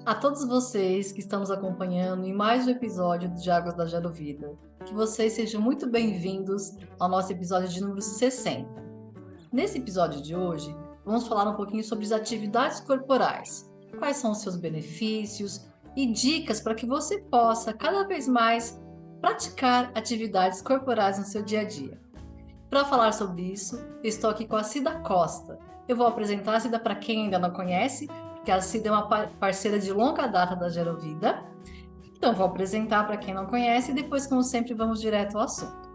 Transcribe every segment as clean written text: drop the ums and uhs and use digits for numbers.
A todos vocês que estão nos acompanhando em mais um episódio do Diálogos da Gero Vida, que vocês sejam muito bem-vindos ao nosso episódio de número 60. Nesse episódio de hoje, vamos falar um pouquinho sobre as atividades corporais, quais são os seus benefícios e dicas para que você possa cada vez mais praticar atividades corporais no seu dia a dia. Para falar sobre isso, eu estou aqui com a Cida Costa. Eu vou apresentar a Cida para quem ainda não conhece, porque a Cida é uma parceira de longa data da Gero Vida. Então, vou apresentar para quem não conhece e depois, como sempre, vamos direto ao assunto.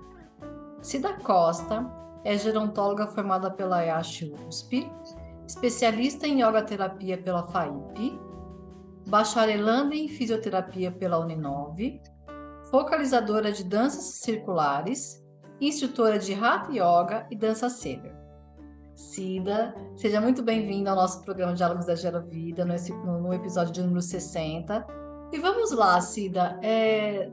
Cida Costa é gerontóloga formada pela IASH USP, especialista em yoga terapia pela FAIP, bacharelanda em fisioterapia pela Uninove, focalizadora de danças circulares, instrutora de Hatha Yoga e dança sênior. Cida, seja muito bem-vinda ao nosso programa Diálogos da Gero Vida, no episódio de número 60. E vamos lá, Cida,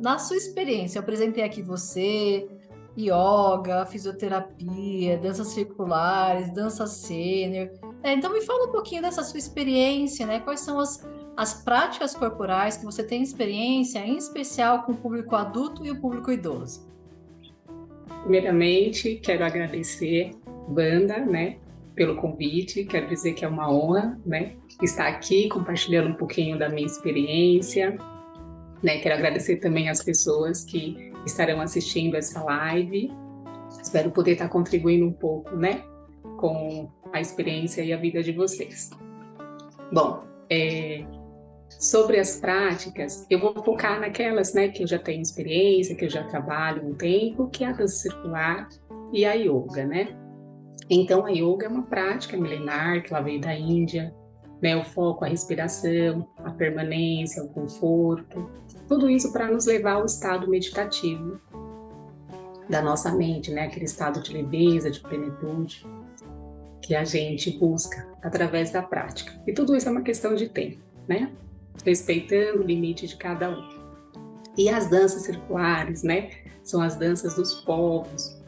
na sua experiência, eu apresentei aqui você, yoga, fisioterapia, danças circulares, dança sênior. Então me fala um pouquinho dessa sua experiência, né? Quais são as práticas corporais que você tem experiência, em especial com o público adulto e o público idoso? Primeiramente, quero agradecer, Wanda, pelo convite. Quero dizer que é uma honra, estar aqui compartilhando um pouquinho da minha experiência. Quero agradecer também às pessoas que estarão assistindo essa live. Espero poder estar contribuindo um pouco, com a experiência e a vida de vocês. Bom, sobre as práticas, eu vou focar naquelas, que eu já tenho experiência, que eu já trabalho um tempo, que é a dança circular e a yoga, Então, a yoga é uma prática milenar que ela veio da Índia, o foco, a respiração, a permanência, o conforto, tudo isso para nos levar ao estado meditativo da nossa mente, aquele estado de leveza, de plenitude que a gente busca através da prática. E tudo isso é uma questão de tempo, respeitando o limite de cada um. E as danças circulares, são as danças dos povos,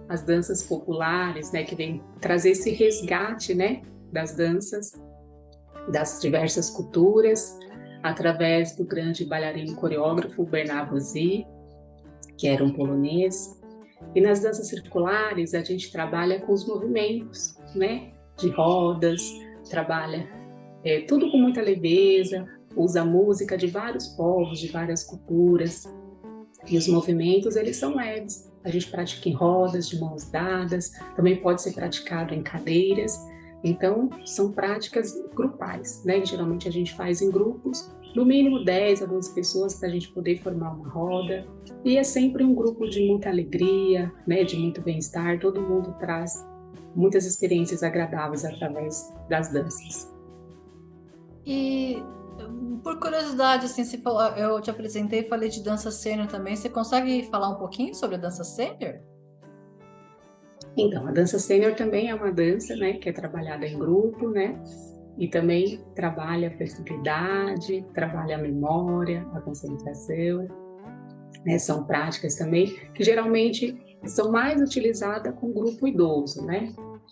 as danças populares, que vêm trazer esse resgate, das danças das diversas culturas, através do grande bailarino coreógrafo Bernard Bozzi, que era um polonês. E nas danças circulares a gente trabalha com os movimentos, de rodas, trabalha tudo com muita leveza, usa música de vários povos, de várias culturas. E os movimentos, eles são leves. A gente pratica em rodas, de mãos dadas, também pode ser praticado em cadeiras. Então, são práticas grupais, Geralmente a gente faz em grupos, no mínimo 10 a 12 pessoas para a gente poder formar uma roda. E é sempre um grupo de muita alegria, de muito bem-estar. Todo mundo traz muitas experiências agradáveis através das danças. E, por curiosidade, assim, eu te apresentei e falei de dança sênior também. Você consegue falar um pouquinho sobre a dança sênior? Então, a dança sênior também é uma dança, que é trabalhada em grupo, e também trabalha a flexibilidade, trabalha a memória, a concentração, São práticas também que geralmente são mais utilizadas com grupo idoso,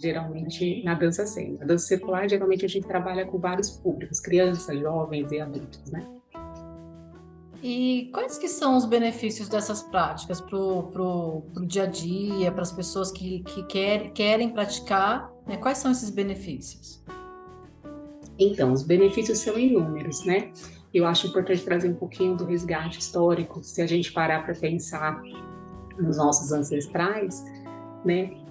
Geralmente na dança sênior. A dança circular, geralmente a gente trabalha com vários públicos, crianças, jovens e adultos, E quais que são os benefícios dessas práticas pro dia a dia, para as pessoas que querem praticar, Quais são esses benefícios? Então, os benefícios são inúmeros, Eu acho importante trazer um pouquinho do resgate histórico. Se a gente parar para pensar nos nossos ancestrais,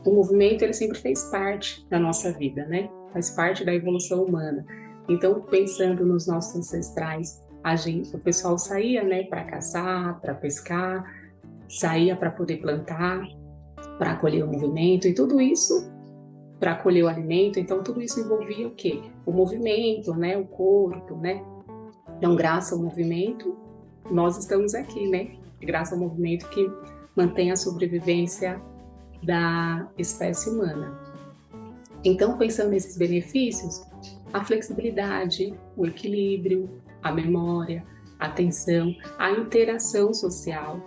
o movimento ele sempre fez parte da nossa vida, Faz parte da evolução humana. Então, pensando nos nossos ancestrais, o pessoal saía, para caçar, para pescar, saía para poder plantar, para colher o movimento, e tudo isso para colher o alimento. Então, tudo isso envolvia o quê? O movimento, o corpo, Então, graças ao movimento, nós estamos aqui, Graças ao movimento que mantém a sobrevivência da espécie humana. Então, pensando nesses benefícios, a flexibilidade, o equilíbrio, a memória, a atenção, a interação social,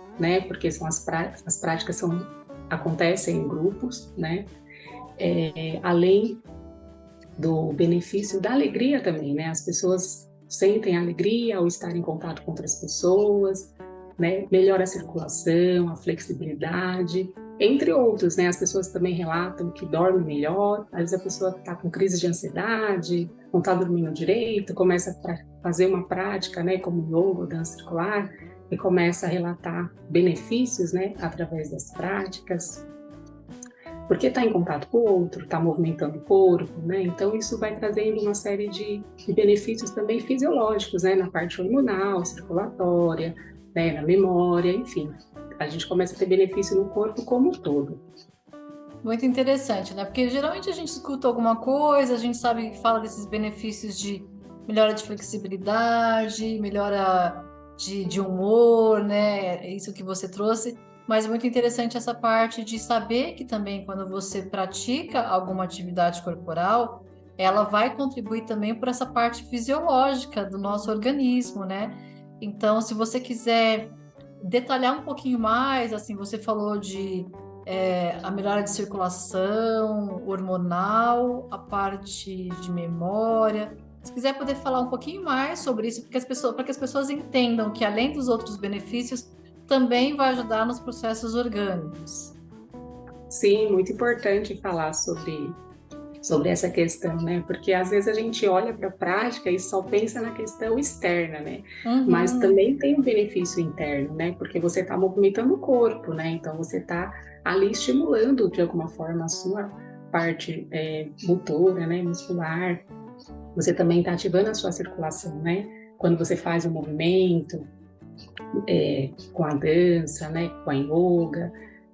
Porque são as práticas acontecem em grupos, Além do benefício da alegria também, As pessoas sentem alegria ao estar em contato com outras pessoas, né? Melhora a circulação, a flexibilidade, entre outros, né? As pessoas também relatam que dormem melhor, às vezes a pessoa está com crise de ansiedade, não está dormindo direito, começa a fazer uma prática, né? Como yoga, dança circular, e começa a relatar benefícios, né? Através das práticas, porque está em contato com o outro, está movimentando o corpo, né? Então isso vai trazendo uma série de benefícios também fisiológicos, né? Na parte hormonal, circulatória, né? Na memória, enfim. A gente começa a ter benefício no corpo como um todo. Muito interessante, né? Porque geralmente a gente escuta alguma coisa, a gente sabe que fala desses benefícios de melhora de flexibilidade, melhora de humor, né? É isso que você trouxe. Mas é muito interessante essa parte de saber que também quando você pratica alguma atividade corporal, ela vai contribuir também por essa parte fisiológica do nosso organismo, né? Então, se você quiser detalhar um pouquinho mais, assim, você falou de a melhora de circulação hormonal, a parte de memória. Se quiser poder falar um pouquinho mais sobre isso, para que as pessoas entendam que além dos outros benefícios, também vai ajudar nos processos orgânicos. Sim, muito importante falar sobre essa questão, né? Porque às vezes a gente olha para a prática e só pensa na questão externa, né? Mas Uhum. também tem um benefício interno, né? Porque você está movimentando o corpo, né? Então você está ali estimulando de alguma forma a sua parte motora, né? Muscular. Você também está ativando a sua circulação, né? Quando você faz um movimento com a dança, né? Com a yoga,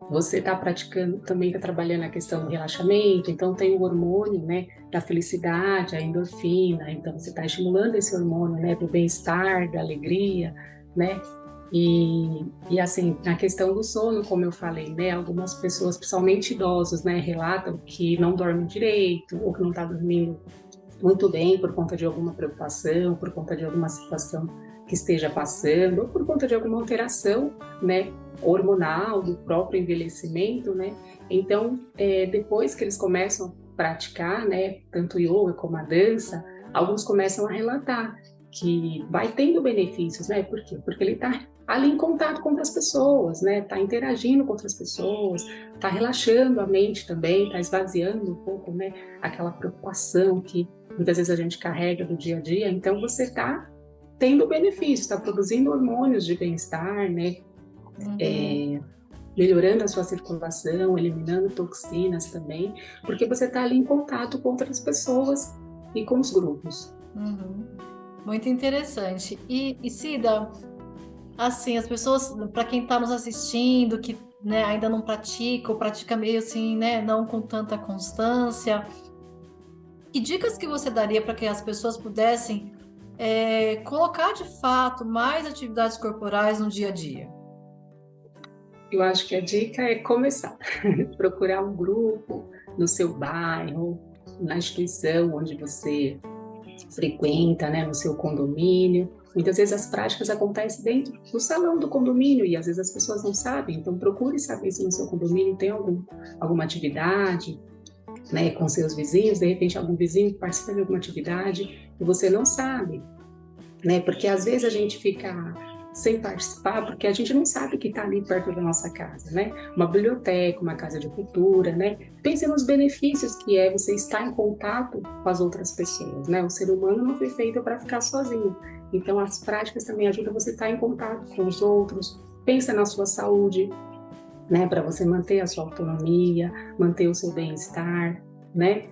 você está praticando, também está trabalhando a questão do relaxamento, então tem o hormônio, né, da felicidade, a endorfina, então você está estimulando esse hormônio, né, do bem-estar, da alegria, né, e assim, na questão do sono, como eu falei, né, algumas pessoas, principalmente idosos, né, relatam que não dormem direito, ou que não está dormindo muito bem por conta de alguma preocupação, por conta de alguma situação que esteja passando, ou por conta de alguma alteração, né, hormonal do próprio envelhecimento, né? Então, depois que eles começam a praticar, né, tanto o yoga como a dança, alguns começam a relatar que vai tendo benefícios, né? Por quê? Porque ele está ali em contato com outras pessoas, né? Está interagindo com outras pessoas, está relaxando a mente também, está esvaziando um pouco, né? Aquela preocupação que muitas vezes a gente carrega do dia a dia. Então você está tendo benefício, está produzindo hormônios de bem-estar, né? Uhum. Melhorando a sua circulação, eliminando toxinas também, porque você está ali em contato com outras pessoas e com os grupos. Uhum. Muito interessante. E Cida, assim, as pessoas, para quem está nos assistindo, que né, ainda não pratica, ou pratica meio assim, né, não com tanta constância, que dicas que você daria para que as pessoas pudessem colocar de fato mais atividades corporais no dia a dia? Eu acho que a dica é começar, procurar um grupo no seu bairro, na instituição onde você frequenta, né, no seu condomínio. Muitas vezes as práticas acontecem dentro do salão do condomínio e às vezes as pessoas não sabem, então procure saber se no seu condomínio tem alguma atividade, né, com seus vizinhos, de repente algum vizinho participa de alguma atividade e você não sabe, né, porque às vezes a gente fica sem participar porque a gente não sabe que está ali perto da nossa casa, né? Uma biblioteca, uma casa de cultura, né? Pense nos benefícios que é você estar em contato com as outras pessoas, né? O ser humano não foi feito para ficar sozinho. Então as práticas também ajudam você a estar em contato com os outros. Pensa na sua saúde, né? Para você manter a sua autonomia, manter o seu bem-estar, né?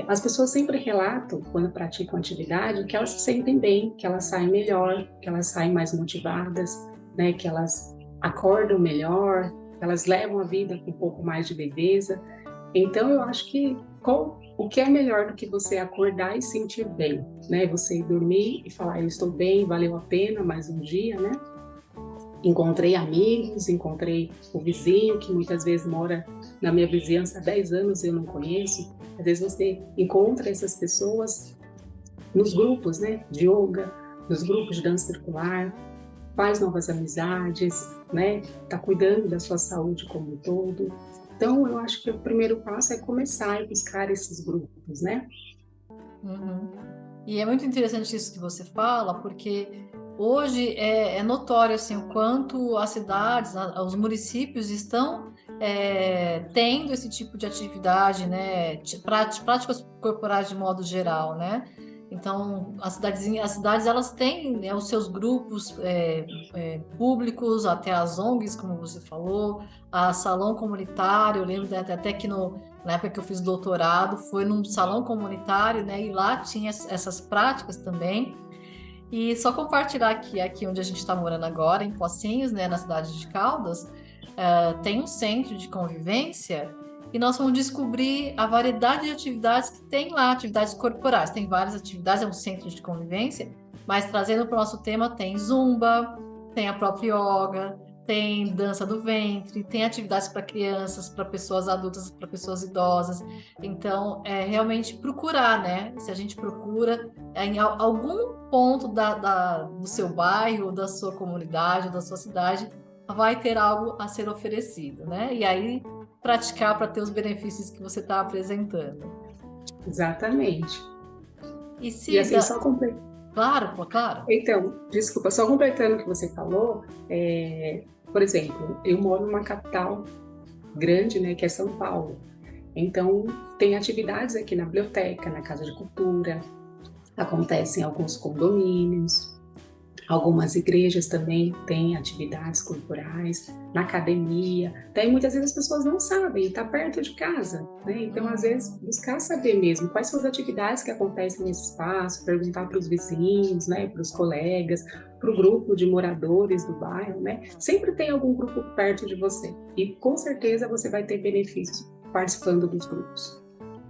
As pessoas sempre relatam, quando praticam atividade, que elas se sentem bem, que elas saem melhor, que elas saem mais motivadas, né? Que elas acordam melhor, que elas levam a vida com um pouco mais de leveza. Então, eu acho que o que é melhor do que você acordar e sentir bem, né? Você ir dormir e falar, eu estou bem, valeu a pena mais um dia, né? Encontrei amigos, encontrei o vizinho que muitas vezes mora na minha vizinhança há 10 anos e eu não conheço. Às vezes você encontra essas pessoas nos grupos, né, de yoga, nos grupos de dança circular, faz novas amizades, né, tá cuidando da sua saúde como um todo. Então, eu acho que o primeiro passo é começar a buscar esses grupos, né? Uhum. E é muito interessante isso que você fala, porque hoje é notório assim, o quanto as cidades, os municípios estão tendo esse tipo de atividade, né? Práticas corporais de modo geral, né? Então, as cidades elas têm, né, os seus grupos públicos, até as ONGs, como você falou, a salão comunitário. Eu lembro até que na época que eu fiz doutorado, foi num salão comunitário, né? E lá tinha essas práticas também. E só compartilhar aqui onde a gente está morando agora, em Pocinhos, né? Na cidade de Caldas, tem um centro de convivência e nós vamos descobrir a variedade de atividades que tem lá, atividades corporais. Tem várias atividades, é um centro de convivência, mas trazendo para o nosso tema, tem zumba, tem a própria yoga, tem dança do ventre, tem atividades para crianças, para pessoas adultas, para pessoas idosas. Então, é realmente procurar, né? Se a gente procura em algum ponto do seu bairro, da sua comunidade, da sua cidade, vai ter algo a ser oferecido, né? E aí praticar para ter os benefícios que você está apresentando. Exatamente. E E assim, Cida, claro, pô, claro. Então, desculpa, só completando o que você falou, por exemplo, eu moro numa capital grande, né, que é São Paulo. Então, tem atividades aqui na biblioteca, na Casa de Cultura, acontecem em alguns condomínios, algumas igrejas também têm atividades culturais, na academia. Daí muitas vezes as pessoas não sabem, está perto de casa, né? Então, às vezes, buscar saber mesmo quais são as atividades que acontecem nesse espaço, perguntar para os vizinhos, né, para os colegas, para o grupo de moradores do bairro, né? Sempre tem algum grupo perto de você e com certeza você vai ter benefícios participando dos grupos.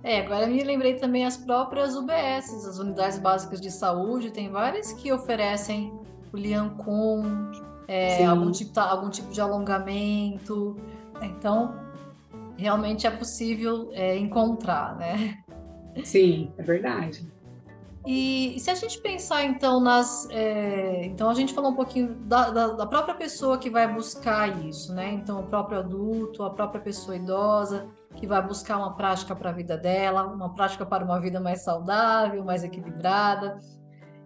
Agora me lembrei também as próprias UBSs, as Unidades Básicas de Saúde, tem várias que oferecem o Liancum, algum tipo de alongamento. Então, realmente é possível encontrar, né? Sim, é verdade. E se a gente pensar, então, então a gente falou um pouquinho da própria pessoa que vai buscar isso, né? Então, o próprio adulto, a própria pessoa idosa, que vai buscar uma prática para a vida dela, uma prática para uma vida mais saudável, mais equilibrada.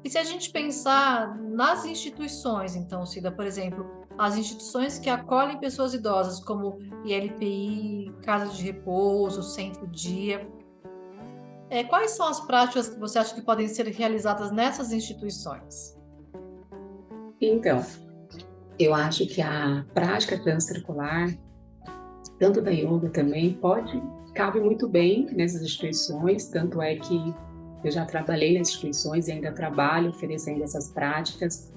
E se a gente pensar nas instituições, então, Cida, por exemplo, as instituições que acolhem pessoas idosas, como ILPI, Casa de Repouso, Centro-Dia, quais são as práticas que você acha que podem ser realizadas nessas instituições? Então, eu acho que a prática transcircular, tanto da yoga também, cabe muito bem nessas instituições, tanto é que eu já trabalhei nas instituições e ainda trabalho oferecendo essas práticas,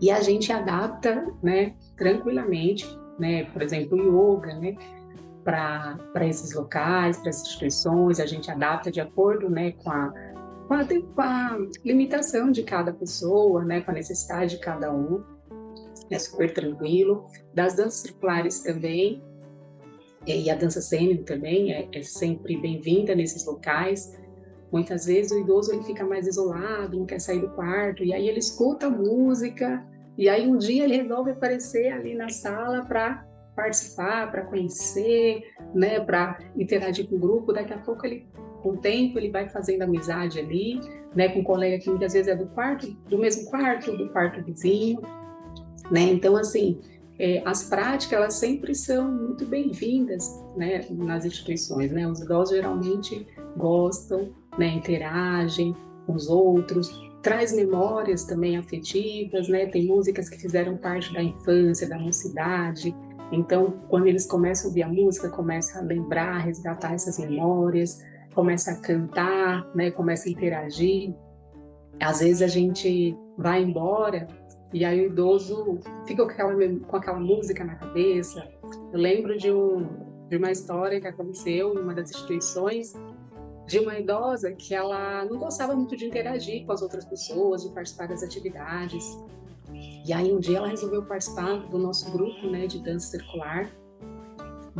e a gente adapta, né, tranquilamente, né, por exemplo, o yoga, né, para esses locais, para essas instituições, a gente adapta de acordo, né, com a limitação de cada pessoa, né, com a necessidade de cada um, é super tranquilo. Das danças circulares também, e a dança cênica também é sempre bem-vinda nesses locais. Muitas vezes o idoso ele fica mais isolado, não quer sair do quarto, e aí ele escuta a música, e aí um dia ele resolve aparecer ali na sala para participar, para conhecer, né, para interagir com o grupo. Daqui a pouco com o tempo ele vai fazendo amizade ali, né, com um colega que muitas vezes é do mesmo quarto, do quarto vizinho, né? Então assim, as práticas elas sempre são muito bem-vindas, né, nas instituições, né? Os idosos geralmente gostam, né, interagem com os outros, traz memórias também afetivas, né? Tem músicas que fizeram parte da infância, da mocidade. Então, quando eles começam a ouvir a música, começam a lembrar, resgatar essas memórias, começa a cantar, né? Começa a interagir. Às vezes a gente vai embora e aí o idoso fica com aquela música na cabeça. Eu lembro de uma história que aconteceu em uma das instituições, de uma idosa que ela não gostava muito de interagir com as outras pessoas, de participar das atividades. E aí um dia ela resolveu participar do nosso grupo, né, de dança circular.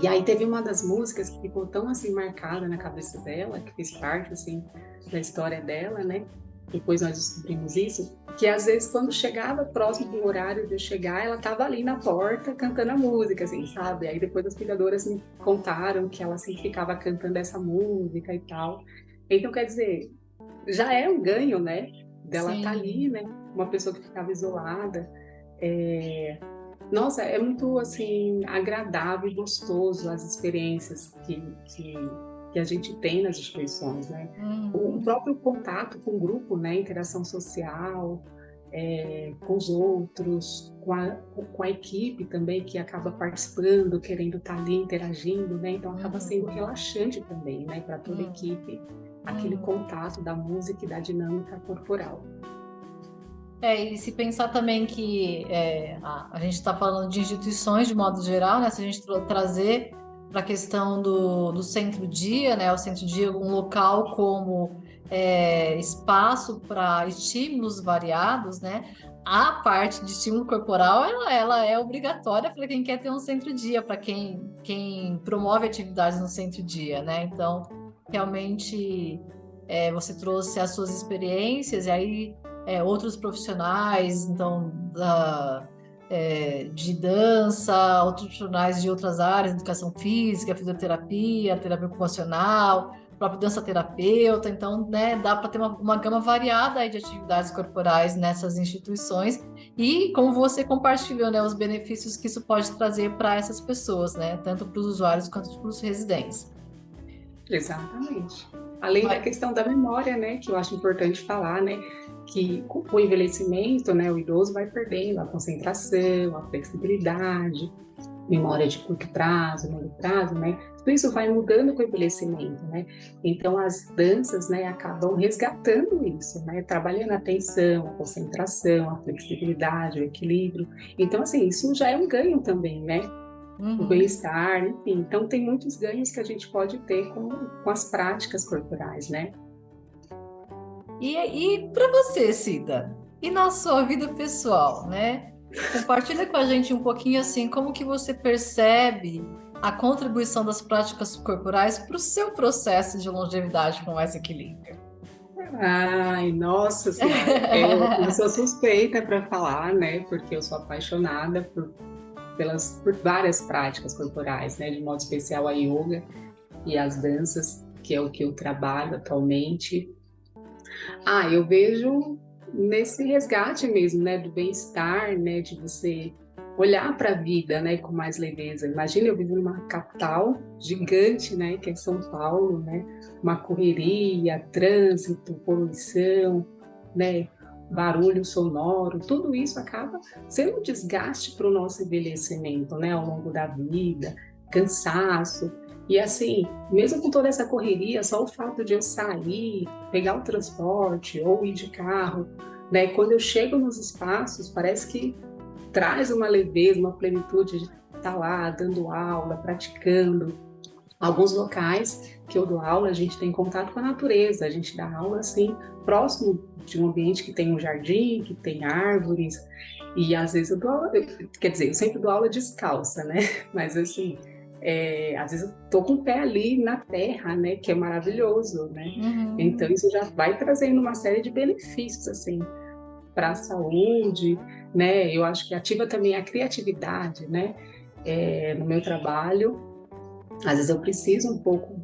E aí teve uma das músicas que ficou tão assim marcada na cabeça dela, que fez parte assim da história dela, né? Depois nós descobrimos isso, que às vezes quando chegava próximo do horário de eu chegar, ela estava ali na porta cantando a música, assim, sabe? Aí depois as cuidadoras me contaram que ela assim ficava cantando essa música e tal. Então, quer dizer, já é um ganho, né? Dela estar ali, Sim. né? Uma pessoa que ficava isolada. Nossa, é muito assim agradável e gostoso as experiências que a gente tem nas instituições, né? O Uhum. próprio contato com o grupo, né? Interação social, com os outros, com a equipe também que acaba participando, querendo estar ali interagindo, né? Então acaba sendo Uhum. relaxante também, né? Para toda a Uhum. equipe, aquele Uhum. contato da música e da dinâmica corporal. E se pensar também que a gente está falando de instituições de modo geral, né? Se a gente trazer para a questão do centro-dia, né? O centro-dia, um local como espaço para estímulos variados, né? A parte de estímulo corporal, ela é obrigatória para quem quer ter um centro-dia, para quem promove atividades no centro-dia, né? Então, realmente, você trouxe as suas experiências e aí outros profissionais, então, de dança, outros profissionais de outras áreas, educação física, fisioterapia, terapia ocupacional, próprio dança terapeuta, então, né, dá para ter uma gama variada aí de atividades corporais nessas instituições e como você compartilhou, né, os benefícios que isso pode trazer para essas pessoas, né, tanto para os usuários quanto para os residentes. Exatamente. Além da Vai. questão da memória, né, que eu acho importante falar, né, que com o envelhecimento, né, o idoso vai perdendo a concentração, a flexibilidade, memória de curto prazo, longo prazo, né? Tudo isso vai mudando com o envelhecimento, né? Então as danças, né, acabam resgatando isso, né? Trabalhando a atenção, a concentração, a flexibilidade, o equilíbrio. Então assim, isso já é um ganho também, né? O Uhum. bem-estar, enfim. Então, tem muitos ganhos que a gente pode ter com as práticas corporais, né? E para você, Cida? E na sua vida pessoal, né? Compartilha com a gente um pouquinho assim, como que você percebe a contribuição das práticas corporais para o seu processo de longevidade com mais equilíbrio. Ai, nossa senhora, eu sou suspeita para falar, né? Porque eu sou apaixonada por várias práticas corporais, né? De modo especial a yoga e as danças, que é o que eu trabalho atualmente. Eu vejo nesse resgate mesmo, né, do bem-estar, né, de você olhar para a vida, né, com mais leveza. Imagina eu vivo numa capital gigante, né, que é São Paulo, né, uma correria, trânsito, poluição, né, barulho sonoro, tudo isso acaba sendo um desgaste para o nosso envelhecimento, né, ao longo da vida, cansaço. E assim, mesmo com toda essa correria, só o fato de eu sair, pegar o transporte ou ir de carro, né? Quando eu chego nos espaços, parece que traz uma leveza, uma plenitude de estar lá dando aula, praticando. Alguns locais que eu dou aula, a gente tem contato com a natureza, a gente dá aula assim, próximo de um ambiente que tem um jardim, que tem árvores, e às vezes eu dou aula, quer dizer, eu sempre dou aula descalça, né? Mas assim, às vezes eu tô com o pé ali na terra, né? Que é maravilhoso, né? Então Uhum. isso já vai trazendo uma série de benefícios, assim, para a saúde, né? Eu acho que ativa também a criatividade, né? No meu trabalho, às vezes eu preciso um pouco,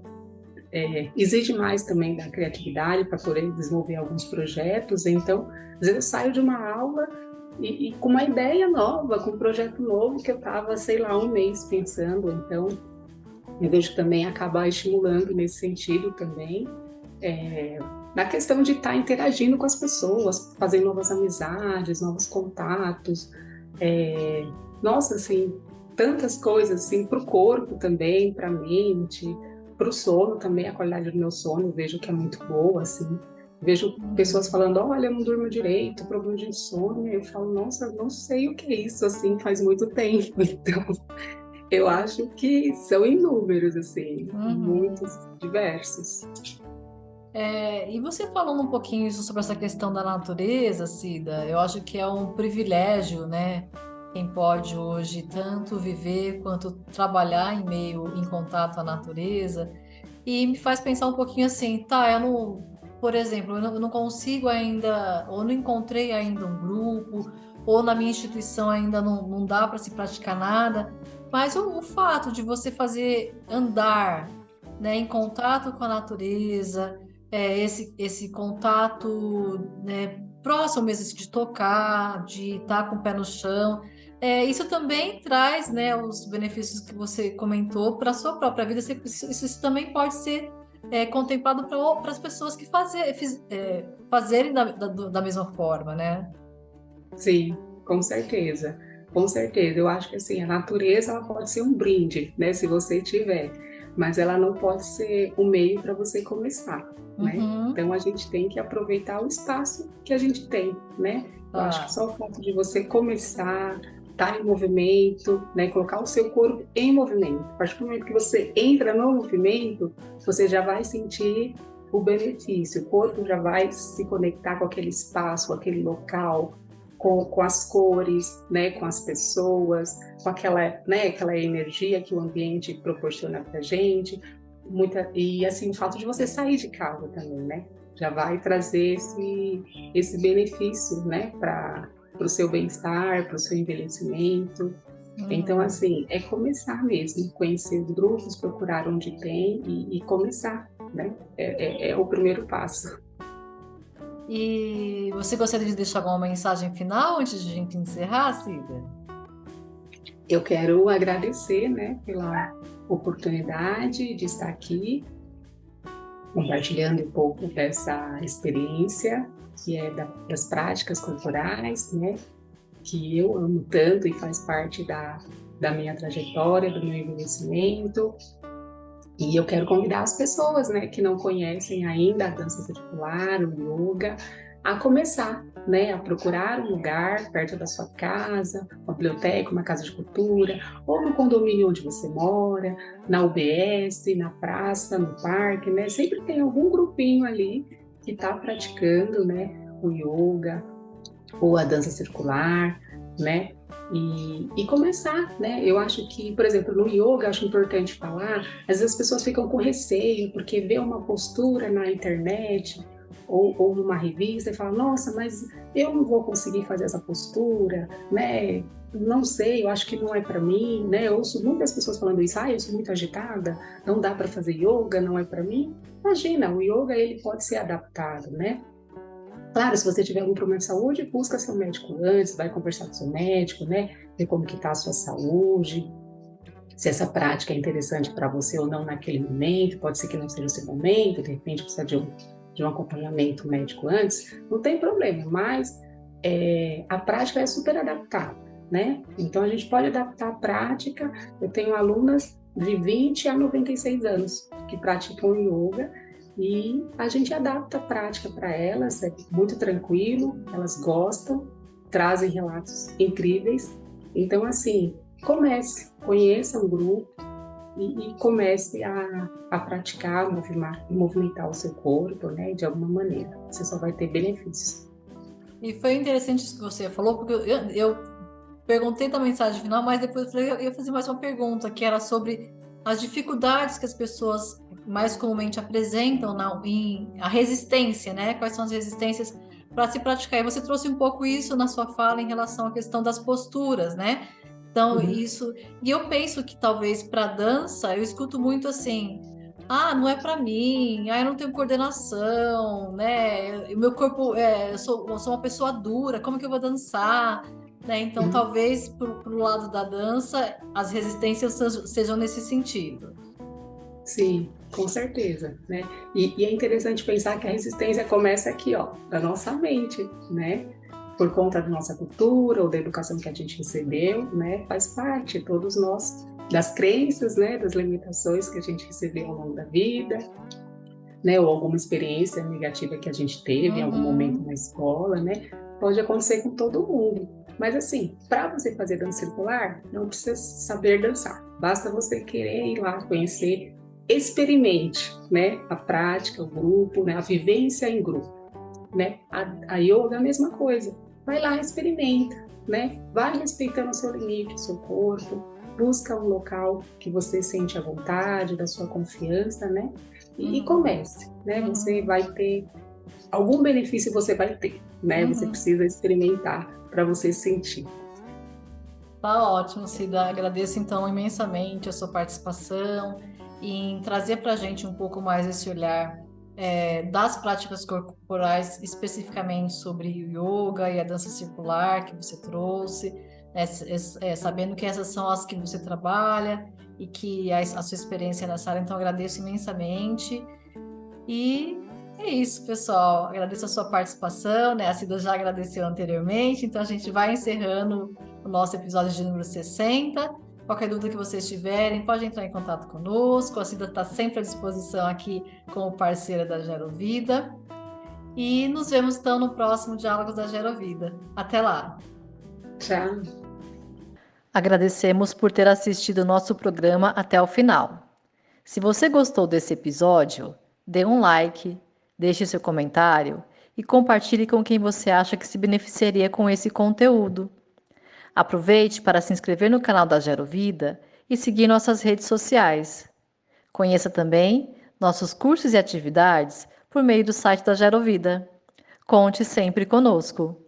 exige mais também da criatividade para poder desenvolver alguns projetos. Então, às vezes eu saio de uma aula e com uma ideia nova, com um projeto novo que eu estava, sei lá, um mês pensando. Então, eu vejo que também acaba estimulando nesse sentido também, na questão de estar interagindo com as pessoas, fazendo novas amizades, novos contatos. É, Nossa, assim, tantas coisas assim, para o corpo também, para a mente, para o sono também, a qualidade do meu sono, eu vejo que é muito boa, assim. Vejo pessoas Uhum. falando, olha, eu não durmo direito, problema de insônia. Eu falo, nossa, eu não sei o que é isso, assim, faz muito tempo. Então, eu acho que são inúmeros, assim, muitos, Uhum. diversos. E você falando um pouquinho isso sobre essa questão da natureza, Cida, eu acho que é um privilégio, né? Quem pode hoje tanto viver quanto trabalhar em contato à natureza. E me faz pensar um pouquinho assim, tá, eu não, por exemplo, eu não consigo ainda, ou não encontrei ainda um grupo, ou na minha instituição ainda não dá para se praticar nada, mas o fato de você fazer andar, né, em contato com a natureza, esse contato, né, próximo mesmo, de tocar, de estar com o pé no chão. Isso também traz, né, os benefícios que você comentou para a sua própria vida. Isso também pode ser contemplado para as pessoas que fazerem da mesma forma, né? Sim, com certeza. Com certeza. Eu acho que assim, a natureza ela pode ser um brinde, né, se você tiver, mas ela não pode ser o meio para você começar, né? Uhum. Então a gente tem que aproveitar o espaço que a gente tem, né? Eu acho que Tá. só o fato de você começar, estar em movimento, né, colocar o seu corpo em movimento. A partir do momento que você entra no movimento, você já vai sentir o benefício. O corpo já vai se conectar com aquele espaço, com aquele local, com as cores, né, com as pessoas, com aquela, né, aquela energia que o ambiente proporciona para gente. E assim, o fato de você sair de casa também, né, já vai trazer esse benefício, né, para o seu bem-estar, para o seu envelhecimento. Então, Uhum. assim, é começar mesmo, conhecer os grupos, procurar onde tem e começar, né? É o primeiro passo. E você gostaria de deixar alguma mensagem final antes de a gente encerrar, Cida? Eu quero agradecer, né, pela oportunidade de estar aqui, compartilhando um pouco dessa experiência que é das práticas corporais, né, que eu amo tanto e faz parte da minha trajetória, do meu envelhecimento. E eu quero convidar as pessoas, né, que não conhecem ainda a dança circular, o yoga, a começar, né, a procurar um lugar perto da sua casa, uma biblioteca, uma casa de cultura, ou no condomínio onde você mora, na UBS, na praça, no parque, né, sempre tem algum grupinho ali que está praticando, né, o yoga ou a dança circular, né, e começar, né? Eu acho que, por exemplo, no yoga, acho importante falar, às vezes as pessoas ficam com receio, porque vê uma postura na internet ou numa revista e fala, nossa, mas eu não vou conseguir fazer essa postura, né? Não sei, eu acho que não é para mim, né? Eu ouço muitas pessoas falando isso, eu sou muito agitada, não dá para fazer yoga, não é para mim. Imagina, o yoga ele pode ser adaptado, né? Claro, se você tiver algum problema de saúde, busca seu médico antes, vai conversar com seu médico, né? Ver como que está a sua saúde, se essa prática é interessante para você ou não naquele momento, pode ser que não seja o seu momento, de repente precisa de um acompanhamento médico antes, não tem problema, mas a prática é super adaptável, né? Então a gente pode adaptar a prática, eu tenho alunas de 20 a 96 anos que praticam yoga, e a gente adapta a prática para elas, é muito tranquilo, elas gostam, trazem relatos incríveis. Então, assim, comece, conheça um grupo e comece a praticar, movimentar o seu corpo, né, de alguma maneira. Você só vai ter benefícios. E foi interessante isso que você falou, porque eu perguntei da mensagem final, mas depois eu falei, eu ia fazer mais uma pergunta, que era sobre as dificuldades que as pessoas mais comumente apresentam a resistência, né? Quais são as resistências para se praticar? E você trouxe um pouco isso na sua fala em relação à questão das posturas, né? Então, Uhum. isso. E eu penso que talvez para dança, eu escuto muito assim. Ah, não é para mim. Ah, eu não tenho coordenação, né? O meu corpo, eu sou uma pessoa dura. Como que eu vou dançar? Né? Então, Uhum. talvez para o lado da dança, as resistências sejam nesse sentido. Sim, com certeza, né? E é interessante pensar que a resistência começa aqui, ó, da nossa mente, né? Por conta da nossa cultura ou da educação que a gente recebeu, né? Faz parte, todos nós, das crenças, né? Das limitações que a gente recebeu ao longo da vida, né? Ou alguma experiência negativa que a gente teve em algum momento Uhum, na escola, né? Pode acontecer com todo mundo. Mas assim, para você fazer dança circular, não precisa saber dançar. Basta você querer ir lá conhecer, experimente, né? A prática, o grupo, né? A vivência em grupo, né? A yoga é a mesma coisa. Vai lá, experimenta, né? Vai respeitando o seu limite, o seu corpo. Busca um local que você sente à vontade, da sua confiança, né? E uhum, comece, né? Você uhum, vai ter algum benefício, você vai ter, né? Você uhum. precisa experimentar para você sentir. Tá ótimo, Cida. Agradeço então imensamente a sua participação e em trazer para a gente um pouco mais esse olhar das práticas corporais, especificamente sobre o yoga e a dança circular que você trouxe, sabendo que essas são as que você trabalha e que a sua experiência nessa área, então agradeço imensamente. E é isso, pessoal. Agradeço a sua participação, né? A Cida já agradeceu anteriormente, então a gente vai encerrando o nosso episódio de número 60. Qualquer dúvida que vocês tiverem, pode entrar em contato conosco. A Cida está sempre à disposição aqui como parceira da Gero Vida. E nos vemos então no próximo Diálogos da Gero Vida. Até lá! Tchau! Agradecemos por ter assistido o nosso programa até o final. Se você gostou desse episódio, dê um like, deixe seu comentário e compartilhe com quem você acha que se beneficiaria com esse conteúdo. Aproveite para se inscrever no canal da Gero Vida e seguir nossas redes sociais. Conheça também nossos cursos e atividades por meio do site da Gero Vida. Conte sempre conosco!